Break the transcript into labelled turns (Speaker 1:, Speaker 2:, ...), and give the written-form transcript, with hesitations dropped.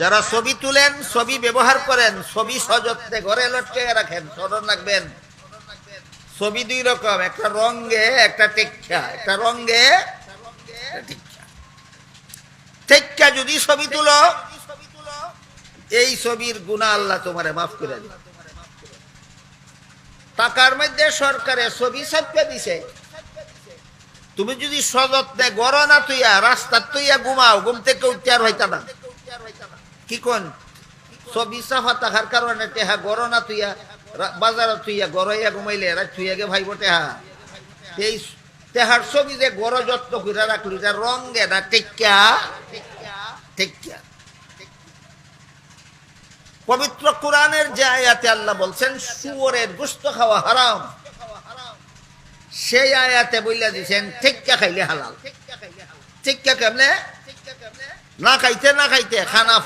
Speaker 1: যারা ছবি তুলেন, ছবি ব্যবহার করেন, ছবি সযত্নে ঘরে লটকে রাখেন, স্মরণ রাখবেন ছবি দুই রকম, একটা রঙে একটা টেক্কা, একটা রঙে টেক্কা যদি ছবি তুলো, এই ছবির গুনাহ আল্লাহ তোমারে মাফ করে দিবে। টাকার মধ্যে সরকারে ছবি ছাপিয়ে দিছে, তুমি যদি সযত্নে গড় না তুইয়া রাস্তার তুইয়া ঘুমাও, ঘুম থেকে উঠতে আর হইতা না। কি কোন ছবি সাফা থাকার কারণে টেহা গড় না তুইয়া বাজারে তুইয়া গড়াইয়া ঘুমাইলে রাত তুইয়াকে ভাইব টেহা, এই তেহার ছবি যে গড় যত্ন করে রাখলি, এটা রঙে না টেক্কা টেক্কা। পবিত্র কোরআনের যে আয়াতে আল্লাহ বলছেন শুয়োরের গোশত খাওয়া হারাম, সেই আয়াতে বইলা দিছেন টেক্কা খাইলে হালাল। টেক্কা কেমনে? না খাইতে খানা